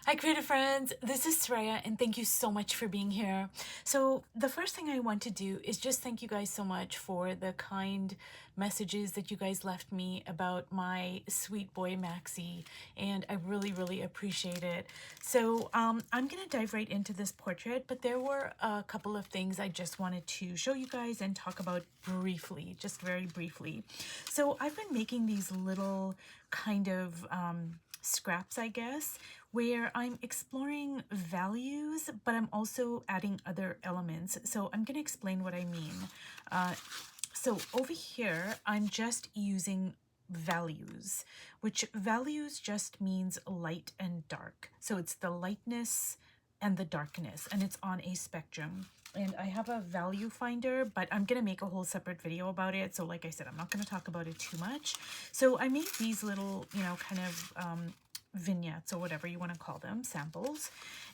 Hi, creative friends. This is Sreya, and thank you so much for being here. So, the first thing I want to do is just thank you guys so much for the kind messages that you guys left me about my sweet boy Maxie, and I really, really appreciate it. So, I'm gonna dive right into this portrait, but there were a couple of things I just wanted to show you guys and talk about briefly, just very briefly. So, I've been making these little kind of scraps, I guess, where I'm exploring values, but I'm also adding other elements. So I'm going to explain what I mean. So over here, I'm just using values, which values just means light and dark. So it's the lightness and the darkness, and it's on a spectrum. And I have a value finder, but I'm going to make a whole separate video about it. So like I said, I'm not going to talk about it too much. So I made these little, kind of vignettes or whatever you want to call them, samples.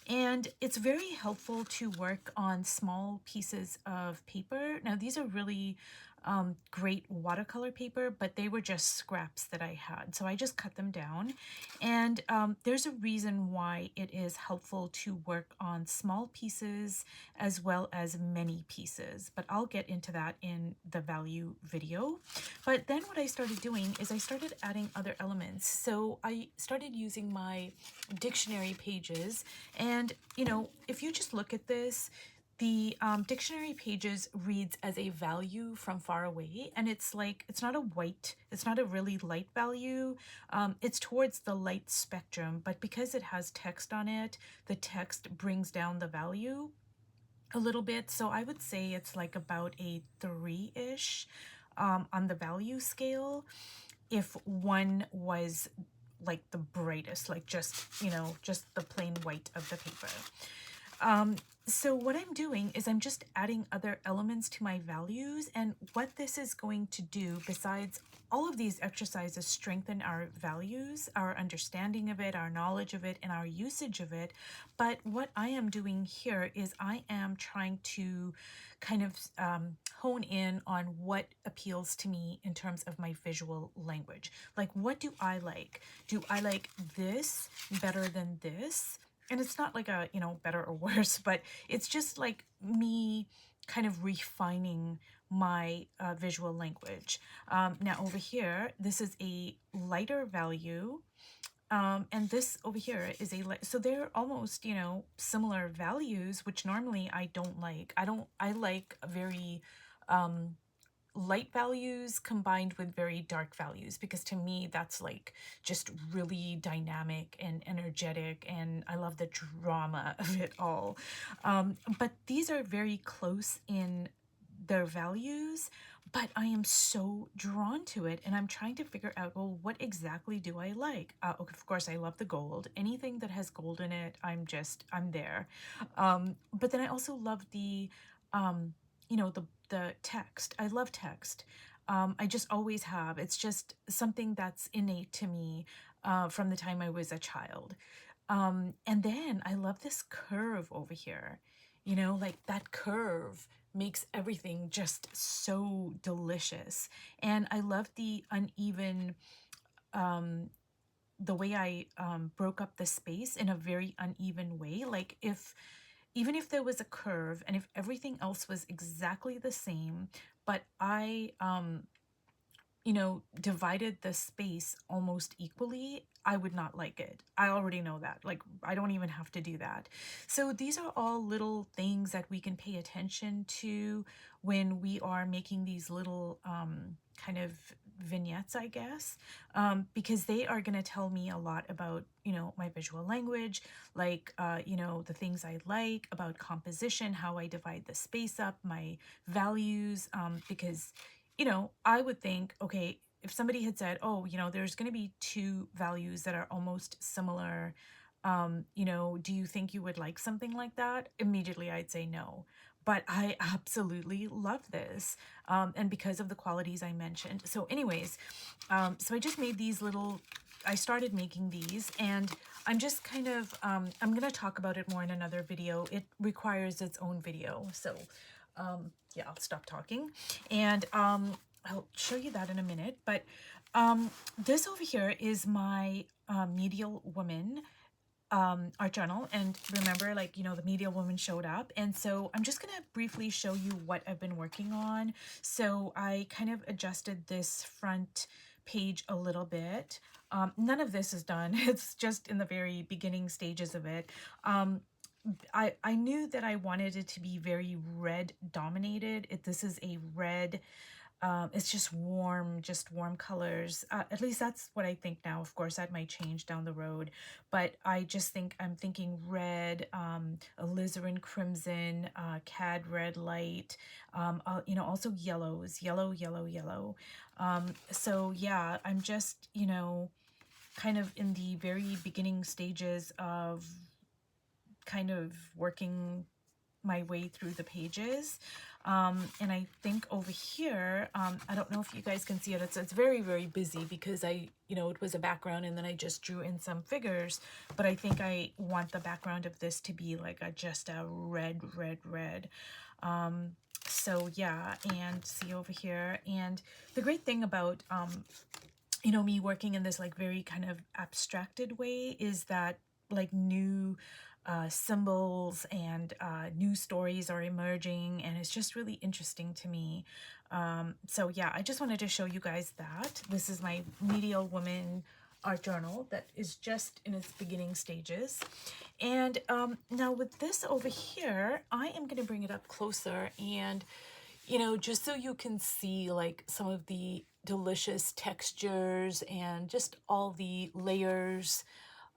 And it's very helpful to work on small pieces of paper. Now, these are really great watercolor paper, but they were just scraps that I had. So I just cut them down. And there's a reason why it is helpful to work on small pieces as well as many pieces. But I'll get into that in the value video. But then what I started doing is I started adding other elements. So I started using my dictionary pages. And, if you just look at this, the dictionary pages reads as a value from far away, and it's like it's not a really light value. It's towards the light spectrum, but because it has text on it, the text brings down the value a little bit. So I would say it's like about a 3-ish on the value scale if one was like the brightest, like just the plain white of the paper. So what I'm doing is I'm just adding other elements to my values, and what this is going to do, besides all of these exercises, strengthen our values, our understanding of it, our knowledge of it, and our usage of it. But what I am doing here is I am trying to kind of hone in on what appeals to me in terms of my visual language. Like, what do I like? Do I like this better than this? And it's not like a, better or worse, but it's just like me kind of refining my visual language. Now over here, this is a lighter value. And this over here is so they're almost, similar values, which normally I don't like. I like very light values combined with very dark values, because to me that's like just really dynamic and energetic, and I love the drama of it all. But these are very close in their values, but I am so drawn to it, and I'm trying to figure out, well, what exactly do I like? Of course, I love the gold. Anything that has gold in it, I'm there. But then I also love the the text. I love text. I just always have. It's just something that's innate to me from the time I was a child. And then I love this curve over here. Like that curve makes everything just so delicious. And I love the uneven, the way I broke up the space in a very uneven way. Like, even if there was a curve and if everything else was exactly the same, but I divided the space almost equally, I would not like it. I already know that. Like, I don't even have to do that. So these are all little things that we can pay attention to when we are making these little kind of vignettes, I guess, because they are going to tell me a lot about, my visual language, like, the things I like about composition, how I divide the space up, my values, because I would think, okay, if somebody had said, oh, there's going to be two values that are almost similar, do you think you would like something like that? Immediately, I'd say no. But I absolutely love this, and because of the qualities I mentioned. So anyways, so I just made these I started making these, and I'm just kind of, I'm going to talk about it more in another video. It requires its own video. So yeah, I'll stop talking, and I'll show you that in a minute. But this over here is my medial woman. art journal, and remember, like, you know, the Medial woman showed up, and so I'm just gonna briefly show you what I've been working on. So I kind of adjusted this front page a little bit. None of this is done. It's just in the very beginning stages of it. I knew that I wanted it to be very red dominated. This is a red, it's just warm colors. At least that's what I think now. Of course, that might change down the road, but I'm thinking red, alizarin crimson, cad red light, you know, also yellows, yellow. So yeah, I'm just, you know, kind of in the very beginning stages of kind of working my way through the pages. And I think over here, I don't know if you guys can see it. It's very, very busy because you know, it was a background and then I just drew in some figures, but I think I want the background of this to be like just a red. So yeah, and see over here. And the great thing about, you know, me working in this like very kind of abstracted way is that like new symbols and new stories are emerging, and it's just really interesting to me. So yeah, I just wanted to show you guys that. This is my Medial Woman art journal that is just in its beginning stages. And now with this over here, I am going to bring it up closer, and you know, just so you can see like some of the delicious textures and just all the layers,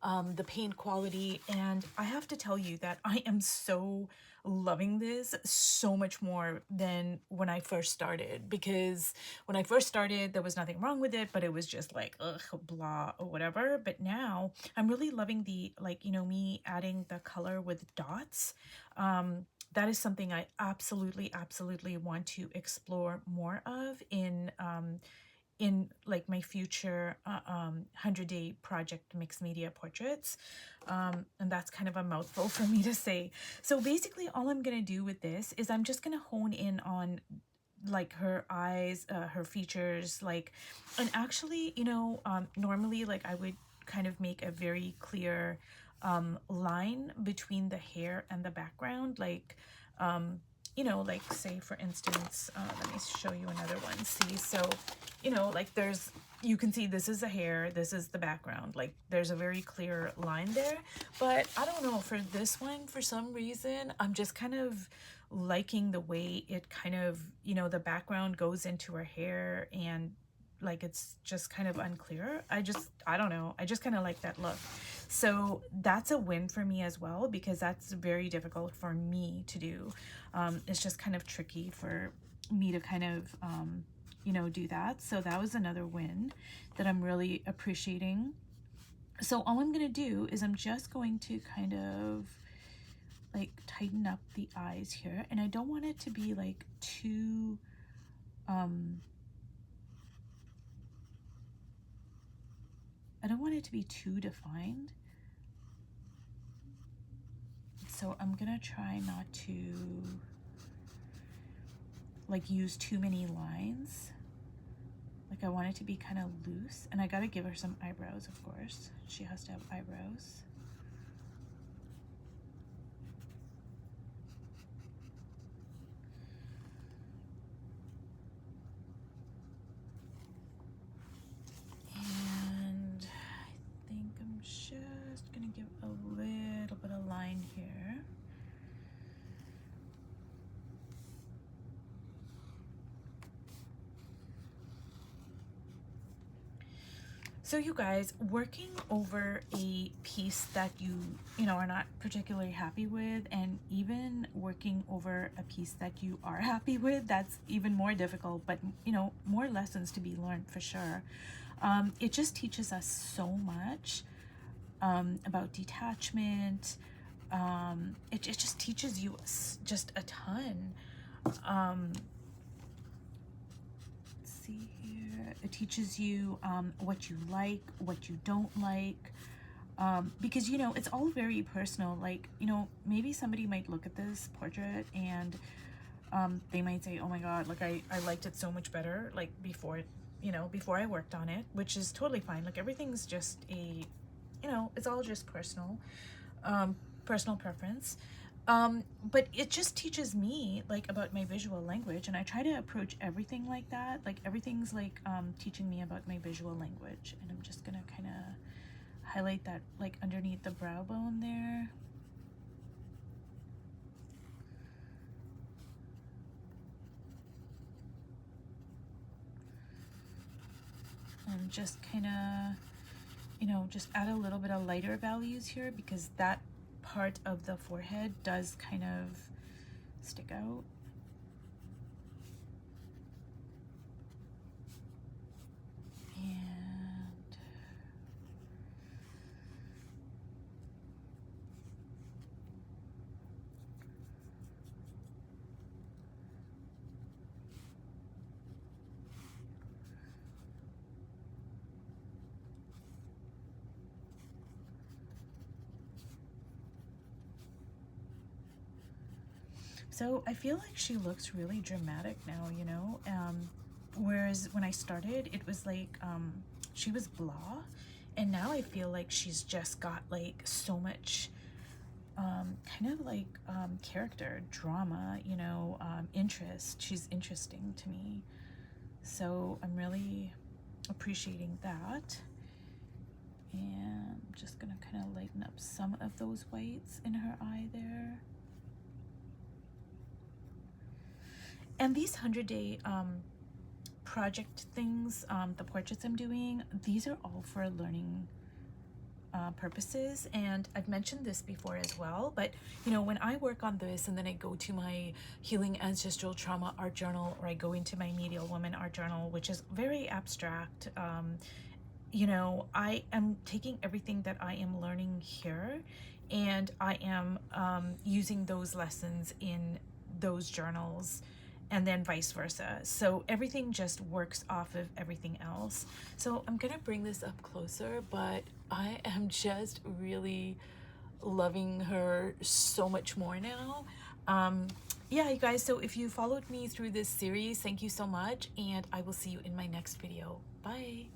the paint quality. And I have to tell you that I am so loving this so much more than when I first started, because when I first started there was nothing wrong with it, but it was just like ugh, blah or whatever. But now I'm really loving the, like, you know, me adding the color with dots. That is something I absolutely want to explore more of in like my future 100-day project mixed media portraits. And that's kind of a mouthful for me to say. So basically all I'm gonna do with this is I'm just gonna hone in on like her eyes, her features, like, and actually, you know, normally like I would kind of make a very clear line between the hair and the background, like, you know, like say for instance, let me show you another one. See, so, you know, like there's, you can see this is the hair, this is the background, like there's a very clear line there. But I don't know, for this one, for some reason, I'm just kind of liking the way it kind of, you know, the background goes into her hair, and like it's just kind of unclear. I don't know, I just kind of like that look. So that's a win for me as well, because that's very difficult for me to do. It's just kind of tricky for me to kind of you know, do that. So that was another win that I'm really appreciating. So all I'm gonna do is I'm just going to kind of like tighten up the eyes here, and I don't want it to be like too I don't want it to be too defined. So I'm gonna try not to like use too many lines. Like I want it to be kind of loose, and I gotta give her some eyebrows, of course. She has to have eyebrows. And I think I'm just gonna give a little bit of line here. So you guys, working over a piece that you know, are not particularly happy with, and even working over a piece that you are happy with, that's even more difficult, but you know, more lessons to be learned for sure. It just teaches us so much about detachment. It just teaches you just a ton. See here, it teaches you what you like, what you don't like, because you know, it's all very personal. Like, you know, maybe somebody might look at this portrait and they might say, oh my god, like I liked it so much better like before, you know, before I worked on it, which is totally fine. Like everything's just a you know, it's all just personal, personal preference. But it just teaches me like about my visual language, and I try to approach everything like that. Like everything's like teaching me about my visual language, and I'm just gonna kind of highlight that like underneath the brow bone there. And just kind of, you know, just add a little bit of lighter values here because that part of the forehead does kind of stick out. And so I feel like she looks really dramatic now, you know? Whereas when I started, it was like she was blah, and now I feel like she's just got like so much kind of like character, drama, you know, interest. She's interesting to me. So I'm really appreciating that. And I'm just gonna kind of lighten up some of those whites in her eye there. And these 100-day project things, the portraits I'm doing, these are all for learning purposes. And I've mentioned this before as well, but you know, when I work on this and then I go to my Healing Ancestral Trauma art journal, or I go into my Medial Woman art journal, which is very abstract, you know, I am taking everything that I am learning here and I am using those lessons in those journals, and then vice versa. So everything just works off of everything else. So I'm gonna bring this up closer, but I am just really loving her so much more now. Yeah, you guys, so if you followed me through this series, thank you so much, and I will see you in my next video. Bye.